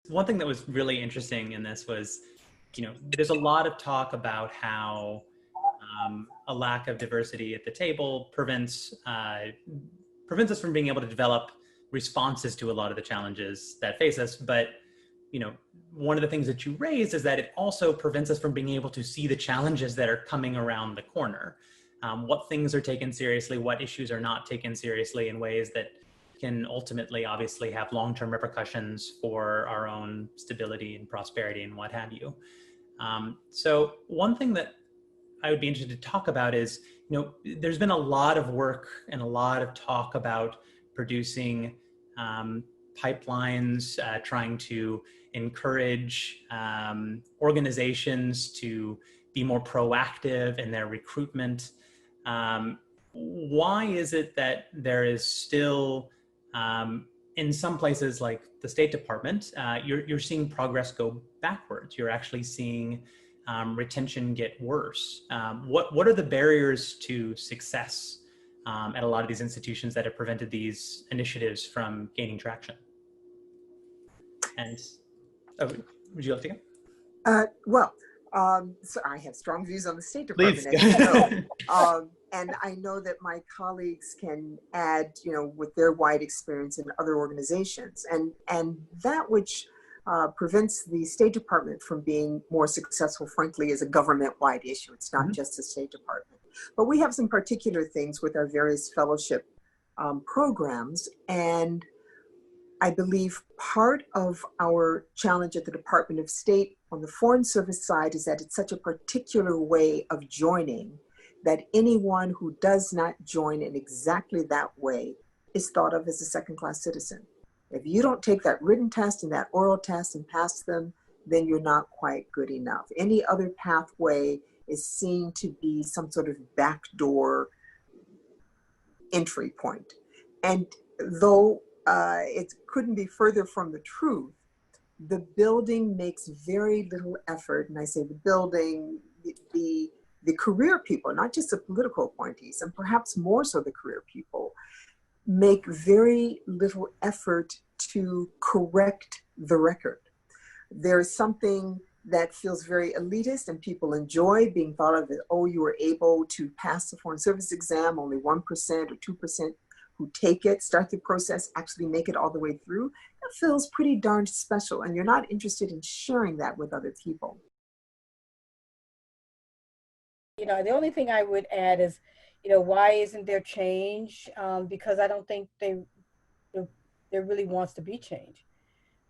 One thing that was really interesting in this was, there's a lot of talk about how a lack of diversity at the table prevents us from being able to develop responses to a lot of the challenges that face us. But, one of the things that you raised is that it also prevents us from being able to see the challenges that are coming around the corner. What things are taken seriously, what issues are not taken seriously in ways that can ultimately obviously have long-term repercussions for our own stability and prosperity and what have you. So one thing that I would be interested to talk about is, there's been a lot of work and a lot of talk about producing pipelines, trying to encourage organizations to be more proactive in their recruitment. Why is it that there is still, in some places like the State Department, you're seeing progress go backwards? You're actually seeing retention get worse. What are the barriers to success at a lot of these institutions that have prevented these initiatives from gaining traction? And would you like to go? So I have strong views on the State Department, as you know. And I know that my colleagues can add, with their wide experience in other organizations. And that which prevents the State Department from being more successful, frankly, is a government-wide issue. It's not just the State Department. But we have some particular things with our various fellowship programs. And I believe part of our challenge at the Department of State on the Foreign Service side is that it's such a particular way of joining that anyone who does not join in exactly that way is thought of as a second-class citizen. If you don't take that written test and that oral test and pass them, then you're not quite good enough. Any other pathway is seen to be some sort of backdoor entry point. And though it couldn't be further from the truth, the building makes very little effort, and I say the building, the career people, not just the political appointees, and perhaps more so the career people, make very little effort to correct the record. There's something that feels very elitist, and people enjoy being thought of as, oh, you were able to pass the Foreign Service exam, only 1% or 2% who take it, start the process, actually make it all the way through. That feels pretty darn special, and you're not interested in sharing that with other people. The only thing I would add is, why isn't there change? Because I don't think there really wants to be change.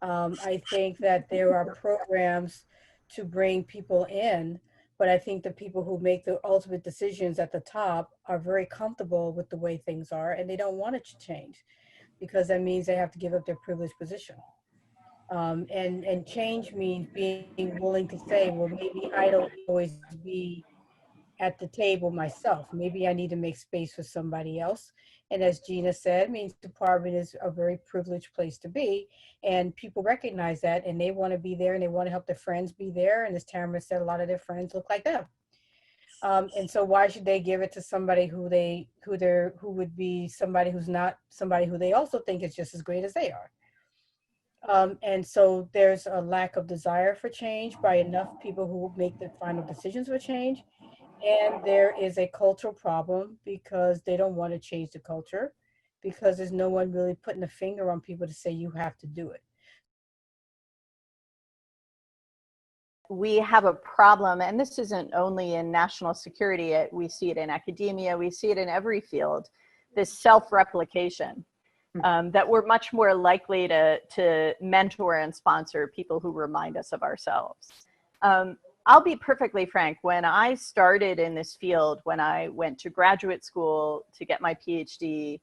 I think that there are programs to bring people in, but I think the people who make the ultimate decisions at the top are very comfortable with the way things are, and they don't want it to change, because that means they have to give up their privileged position. And change means being willing to say, well, maybe I don't always be at the table myself. Maybe I need to make space for somebody else. And as Gina said, the department is a very privileged place to be, and people recognize that, and they want to be there, and they want to help their friends be there. And as Tamara said, a lot of their friends look like them. And so why should they give it to somebody who would be somebody who's not somebody who they also think is just as great as they are? And so there's a lack of desire for change by enough people who make the final decisions for change. And there is a cultural problem because they don't want to change the culture, because there's no one really putting a finger on people to say you have to do it. We have a problem, and this isn't only in national security, we see it in academia, we see it in every field, this self-replication, that we're much more likely to mentor and sponsor people who remind us of ourselves. I'll be perfectly frank, when I started in this field, when I went to graduate school to get my PhD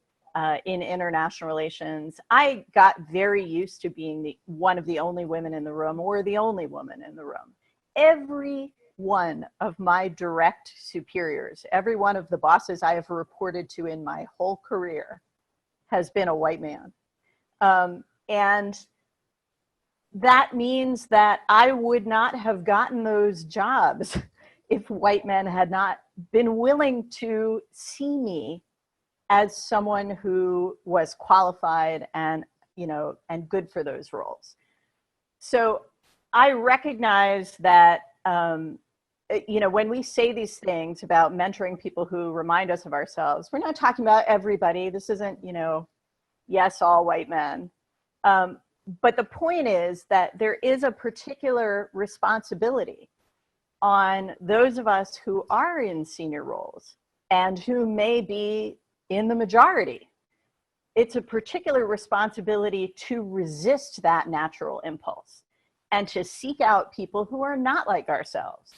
in international relations, I got very used to being one of the only women in the room, or the only woman in the room. Every one of my direct superiors, every one of the bosses I have reported to in my whole career has been a white man. And that means that I would not have gotten those jobs if white men had not been willing to see me as someone who was qualified and, and good for those roles. So I recognize that, you know, when we say these things about mentoring people who remind us of ourselves, we're not talking about everybody. This isn't, you know, yes, all white men. But the point is that there is a particular responsibility on those of us who are in senior roles and who may be in the majority. It's a particular responsibility to resist that natural impulse and to seek out people who are not like ourselves